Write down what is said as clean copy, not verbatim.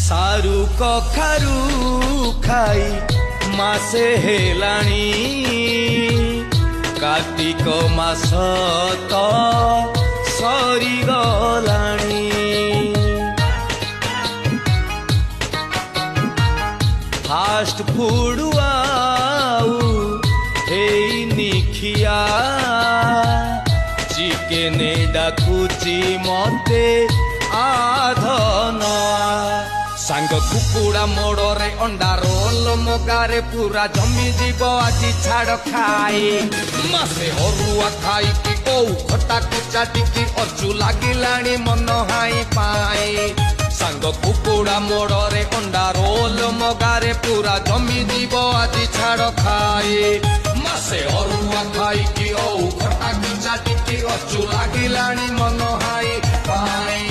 सारू कखारू खाई मासे हेलाणी कार्तिक मास तो सरी गलाणी फास्ट फूड आउ हेइनी खिया चिकेन डाकुची मते आधना सांग कुकुड़ा मोड़े अंडा रोल मगारे पूरा जमी जीव आज छाड़ खाए मासे हरुआ खाई कि ओ खटा कुचा टिकी अचु लागिलाणी मन हाई पाए सांग कुकुड़ा मोड़े अंडा रोल मगारे पूरा जमी जीव आज छाड़ खाए मासे हरुआ खाई कि ओ खटा कुचा टिकी अचु लागिलाणी मन हाई पाए।